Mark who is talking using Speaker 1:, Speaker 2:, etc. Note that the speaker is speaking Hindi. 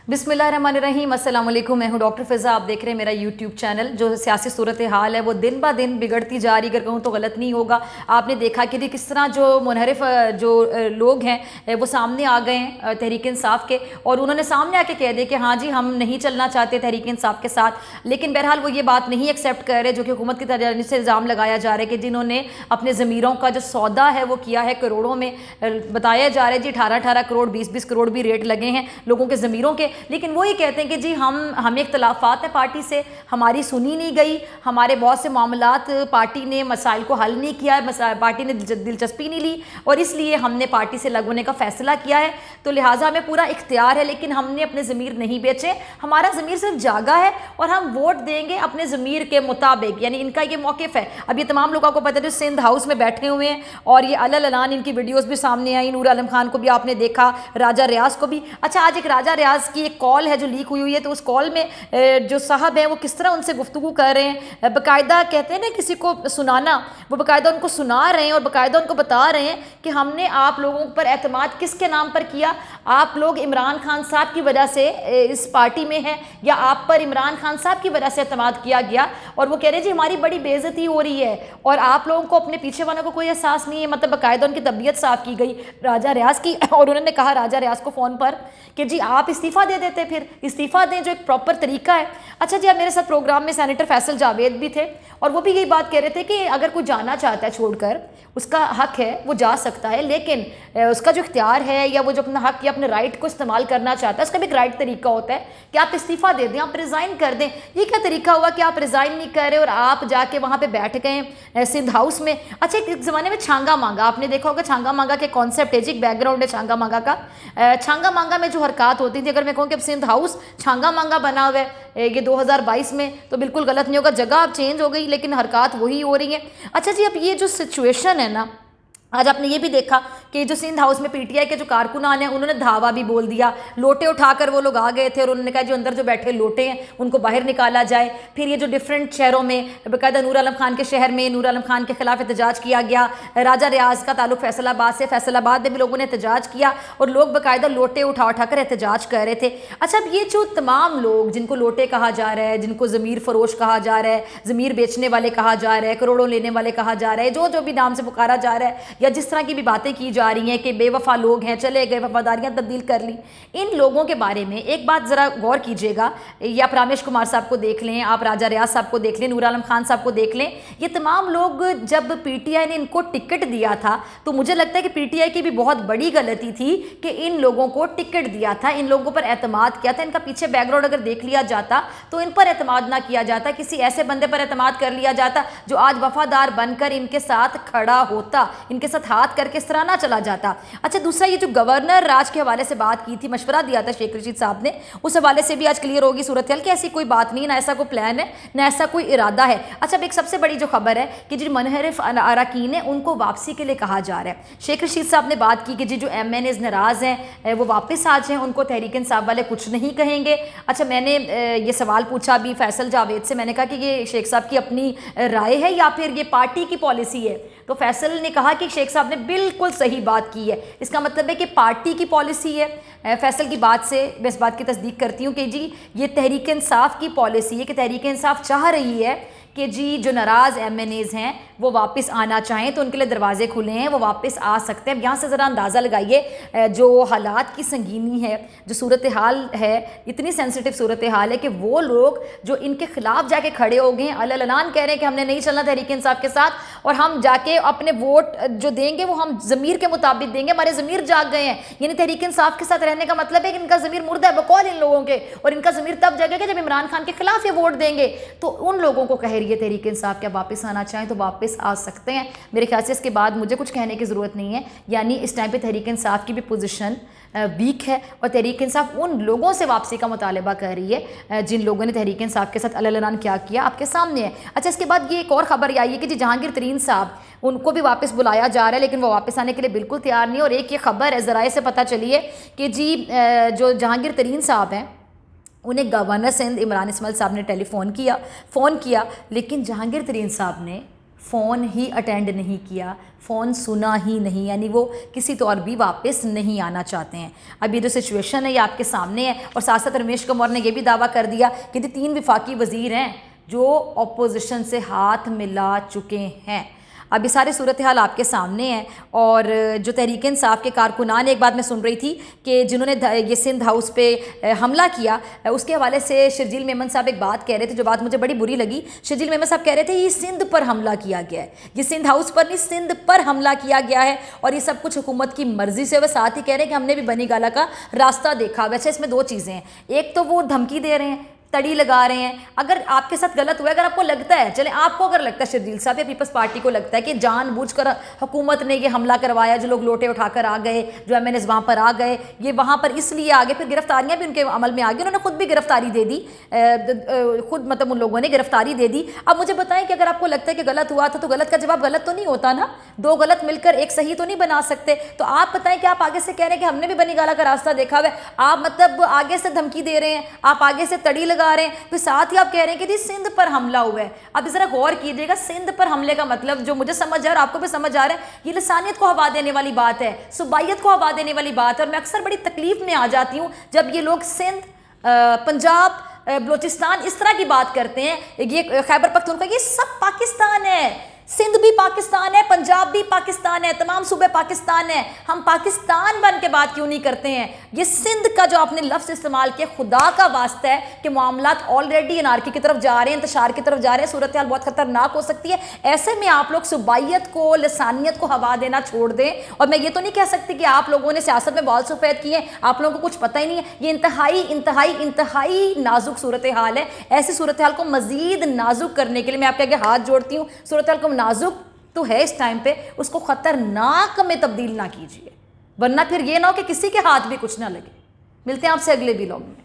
Speaker 1: बिस्मिल्लाहिर्रहमानिर्रहीम, अस्सलाम वालेकुम। मैं हूं डॉक्टर फ़िज़ा। आप देख रहे हैं मेरा यूट्यूब चैनल। जो सियासी सूरत हाल है वो दिन ब दिन बिगड़ती जा रही, अगर कहूँ तो गलत नहीं होगा। आपने देखा कि किस तरह जो मुनहरिफ जो लोग हैं वो सामने आ गए हैं तहरीक इंसाफ के, और उन्होंने सामने आके कह दिया कि हाँ जी हम नहीं चलना चाहते तहरीक इंसाफ के साथ। लेकिन बहरहाल वो ये बात नहीं एक्सेप्ट कर रहे, जो कि हुकूमत की तरफ से इल्ज़ाम लगाया जा रहा है कि जिन्होंने अपने ज़मीरों का जो सौदा है वो किया है करोड़ों में। बताया जा रहा है जी 18-18 करोड़ 20-20 करोड़ भी रेट लगे हैं लोगों के ज़मीरों के। लेकिन वो ये कहते हैं कि जी हमें इख्तलाफात है पार्टी से, हमारी सुनी नहीं गई, हमारे बहुत से मामलात पार्टी ने मसाइल को हल नहीं किया, पार्टी ने दिलचस्पी नहीं ली और इसलिए हमने पार्टी से अलग होने का फ़ैसला किया है। तो लिहाजा हमें पूरा इख्तियार है, लेकिन हमने अपने ज़मीर नहीं बेचे, हमारा ज़मीर सिर्फ जागा है और हम वोट देंगे अपने ज़मीर के मुताबिक। यानी इनका ये मौक़िफ़ है। अब ये तमाम लोगों को पता है जो सिंध हाउस में बैठे हुए हैं, और ये अलग इनकी वीडियोज़ भी सामने आई। नूर आलम खान को भी आपने देखा, राजा रियाज को भी। अच्छा, आज एक राजा रियाज की एक कॉल है जो लीक हुई है, तो उस कॉल में जो साहब हैं वो किस तरह उनसे गुफ्तगू कर रहे हैं, बाकायदा कहते हैं ना किसी को सुनाना, वो बाकायदा उनको सुना रहे हैं और बाकायदा उनको बता रहे हैं कि हमने आप लोगों पर एतमाद किसके नाम पर किया, आप लोग इमरान खान साहब की वजह से इस पार्टी में हैं या आप पर इमरान खान साहब की वजह से एतमाद किया गया। और वो कह रहे हैं जी हमारी बड़ी बेइज्जती हो रही है और आप लोगों को अपने पीछे वालों को कोई एहसास नहीं है। मतलब बाकायदा उनकी तबीयत साफ की गई राजा रियाज की, और उन्होंने कहा राजा रियाज को फ़ोन पर कि जी आप इस्तीफ़ा दे देते, फिर इस्तीफ़ा दें जो एक प्रॉपर तरीका है। अच्छा जी, अब मेरे साथ प्रोग्राम में सेनेटर फैसल जावेद भी थे और वो भी यही बात कह रहे थे कि अगर कोई जाना चाहता है छोड़कर, उसका हक है, वो जा सकता है, लेकिन उसका जो इख्तियार है या वो जो अपना हक या अपने राइट को इस्तेमाल करना चाहता है, उसका भी एक राइट तरीका होता है कि आप इस्तीफ़ा दे दें, आप रिज़ाइन कर दें। ये क्या तरीका हुआ कि आप रिज़ाइन नहीं कर रहे और आप जाके वहाँ पे बैठ गए सिंध हाउस में। अच्छा, एक ज़माने में छांगा मांगा, आपने देखा होगा छांगा मांगा के कॉन्सेप्ट है जी, एक बैकग्राउंड है छांगा मांगा का। छांगा मांगा में जो हरकत होती थी, अगर मैं कहूँ कि अब सिंध हाउस छांगा मांगा बना हुआ है ये 2022 में, तो बिल्कुल गलत नहीं होगा। जगह अब चेंज हो गई लेकिन हरकत वही हो रही है। अच्छा जी, अब ये जो सिचुएशन है ना, आज आपने ये भी देखा कि जो सिंध हाउस में पीटीआई के जो कारकुनान हैं उन्होंने धावा भी बोल दिया, लोटे उठाकर वो लोग आ गए थे और उन्होंने कहा जो अंदर जो बैठे लोटे हैं उनको बाहर निकाला जाए। फिर ये जो डिफरेंट शहरों में बाकायदा नूर आलम खान के शहर में नूर आलम खान के खिलाफ एहतजाज किया गया। राजा रियाज का ताल्लुक फैसलाबाद से, फैसलाबाद में भी लोगों ने एहतजाज किया और लोग बाकायदा लोटे उठाकर एहतजाज कर रहे थे। अच्छा, अब ये जो तमाम लोग जिनको लोटे कहा जा रहा है, जिनको ज़मीर फरोश कहा जा रहा है, ज़मीर बेचने वाले कहा जा रहा है, करोड़ों लेने वाले कहा जा रहा है, जो भी नाम से पुकारा जा रहा है या जिस तरह की भी बातें की जा रही हैं कि बेवफा लोग हैं, चले गए, वफादारियां तब्दील कर ली, इन लोगों के बारे में एक बात ज़रा गौर कीजिएगा। या आप रामेश कुमार साहब को देख लें, आप राजा रियाज साहब को देख लें, नूर आलम खान साहब को देख लें, ये तमाम लोग जब पीटीआई ने इनको टिकट दिया था तो मुझे लगता है कि पीटीआई की भी बहुत बड़ी गलती थी कि इन लोगों को टिकट दिया था, इन लोगों पर एतमाद किया था। इनका पीछे बैकग्राउंड अगर देख लिया जाता तो इन पर एतमाद ना किया जाता, किसी ऐसे बंदे पर एतमाद कर लिया जाता जो आज वफादार बनकर इनके साथ खड़ा होता, इनके साथ हाथ करके इस तरह ना चला जाता। अच्छा, दूसरा ये जो गवर्नर राज के हवाले से बात की थी, मशवरा दिया था शेख रशीद साहब ने, उस हवाले से भी आज क्लियर होगी सूरत हाल कि ऐसी कोई बात नहीं, ना ऐसा कोई प्लान है, ना ऐसा कोई इरादा है। अच्छा, अब एक सबसे बड़ी जो खबर है कि जो मुनहरिफ अरकान है उनको वापसी के लिए कहा जा रहा है। शेख रशीद साहब ने बात की कि जी जो MNAs नाराज़ हैं वो वापस आ जाएँ, उनको तहरीक इंसाफ वाले कुछ नहीं कहेंगे। अच्छा, मैंने ये सवाल पूछा अभी फैसल जावेद से, मैंने कहा कि ये शेख साहब की अपनी राय है या फिर ये पार्टी की पॉलिसी है, तो फैसल ने कहा कि शेख साहब ने बिल्कुल सही बात की है, इसका मतलब है कि पार्टी की पॉलिसी है। फैसल की बात से मैं इस बात की तस्दीक करती हूँ कि जी ये तहरीक इंसाफ की पॉलिसी है कि तहरीक इंसाफ चाह रही है कि जी जो नाराज़ MNAs हैं वो वापस आना चाहें तो उनके लिए दरवाजे खुले हैं, वो वापस आ सकते हैं। अब यहाँ से ज़रा अंदाज़ा लगाइए जो हालात की संगीनी है, जो सूरत हाल है, इतनी सेंसिटिव सूरत हाल है कि वो लोग जो इनके खिलाफ जाके खड़े हो गए हैं, अलग कह रहे हैं कि हमने नहीं चलना तहरीक इंसाफ के साथ और हम जाके अपने वोट जो देंगे वो हम ज़मीर के मुताबिक देंगे, हमारे ज़मीर जाग गए हैं। यानी तहरीक इंसाफ के साथ रहने का मतलब है कि इनका ज़मीर मुर्दा है बकौल इन लोगों के, और इनका ज़मीर तब जागेगा जब इमरान खान के खिलाफ ये वोट देंगे। तो उन लोगों को कह रही है तहरीक इंसाफ क्या वापस आना चाहें तो वापस आ सकते हैं। मेरे ख्याल से इसके बाद मुझे कुछ कहने की ज़रूरत नहीं है। यानी इस टाइम पे तहरीक इंसाफ की भी पोजीशन वीक है और तहरीक इंसाफ उन लोगों से वापसी का मुतालबा कर रही है जिन लोगों ने तहरीक इंसाफ के साथ अलग क्या किया आपके सामने है। अच्छा, इसके बाद ये एक और ख़बर आई है कि जी जहांगीर तरीन साहब, उनको भी वापस बुलाया जा रहा है लेकिन वो वापस आने के लिए बिल्कुल तैयार नहीं। और एक ये खबर है ज़राए से पता चली है कि जी जो जहांगीर तरीन साहब हैं उन्हें गवर्नर सिंध इमरान इस्माइल साहब ने फ़ोन किया, लेकिन जहांगीर तरीन साहब ने फ़ोन ही अटेंड नहीं किया, फ़ोन सुना ही नहीं, यानी वो किसी तौर भी वापस नहीं आना चाहते हैं। अब ये जो सिचुएशन है ये आपके सामने है, और साथ साथ रमेश कुमार ने ये भी दावा कर दिया कि 3 वफाकी वज़ीर हैं जो अपोजिशन से हाथ मिला चुके हैं। अब ये सारी सूरत हाल आपके सामने है। और जो तहरीक इंसाफ के कारकुनान, एक बात मैं सुन रही थी कि जिन्होंने ये सिंध हाउस पे हमला किया, उसके हवाले से शर्जील मेमन साहब एक बात कह रहे थे जो बात मुझे बड़ी बुरी लगी। शर्जील मेमन साहब कह रहे थे ये सिंध पर हमला किया गया है, ये सिंध हाउस पर नहीं सिंध पर हमला किया गया है, और ये सब कुछ हुकूमत की मर्जी से। वह साथ ही कह रहे हैं कि हमने भी बनी गाला का रास्ता देखा। वैसे इसमें 2 चीज़ें हैं, एक तो वो धमकी दे रहे हैं, तड़ी लगा रहे हैं। अगर आपके साथ गलत हुआ है, अगर आपको लगता है, चले आपको अगर लगता है शर्जील साहब या पीपल्स पार्टी को लगता है कि जानबूझकर हुकूमत ने ये हमला करवाया, जो लोग लोटे उठाकर आ गए, जो एमएनएस वहाँ पर आ गए, ये वहाँ पर इसलिए आ गए, फिर गिरफ्तारियाँ भी उनके अमल में आ गई, उन्होंने खुद भी गिरफ्तारी दे दी, खुद मतलब उन लोगों ने गिरफ्तारी दे दी। अब मुझे बताएं कि अगर आपको लगता है कि गलत हुआ था तो गलत का जवाब गलत तो नहीं होता ना, 2 गलत मिलकर एक सही तो नहीं बना सकते। तो आप बताएं कि आप आगे से कह रहे हैं कि हमने भी बनी गाला का रास्ता देखा हुआ है, आप मतलब आगे से धमकी दे रहे हैं, आप आगे से तड़ी लगा रहे हैं, फिर साथ ही आप कह रहे हैं कि जी सिंध पर हमला हुआ है। अब जरा गौर कीजिएगा, सिंध पर हमले का मतलब जो मुझे समझ आ रहा है और आपको भी समझ आ रहा है, ये लसानियत को हवा देने वाली बात है, सुबाइयत को हवा देने वाली बात है। और मैं अक्सर बड़ी तकलीफ में आ जाती हूँ जब ये लोग सिंध, पंजाब, बलोचिस्तान इस तरह की बात करते हैं, ये खैबर पख्तूनख्वा, ये सब पाकिस्तान है। सिंध भी पाकिस्तान है, पंजाब भी पाकिस्तान है, तमाम सूबे पाकिस्तान है। हम पाकिस्तान बन के बात क्यों नहीं करते हैं? ये सिंध का जो आपने लफ्ज़ इस्तेमाल किया, खुदा का वास्ता है कि मामलात ऑलरेडी अनारकी की तरफ जा रहे हैं, इंतशार की तरफ जा रहे हैं, सूरत हाल बहुत खतरनाक हो सकती है। ऐसे में आप लोग सुबाइयत को, लसानियत को हवा देना छोड़ दें। और मैं ये तो नहीं कह सकती कि आप लोगों ने सियासत में बहुत सफ़ेद किए, आप लोगों को कुछ पता ही नहीं है। ये इंतहाई इंतहाई इंतहाई नाजुक सूरत हाल है। ऐसी सूरत हाल को मज़ीद नाजुक करने के लिए मैं आपके आगे हाथ जोड़ती हूँ। सूरत हाल को नाजुक तो है इस टाइम पे, उसको खतरनाक में तब्दील ना कीजिए, वरना फिर ये ना हो कि किसी के हाथ भी कुछ ना लगे। मिलते हैं आपसे अगले व्लॉग में।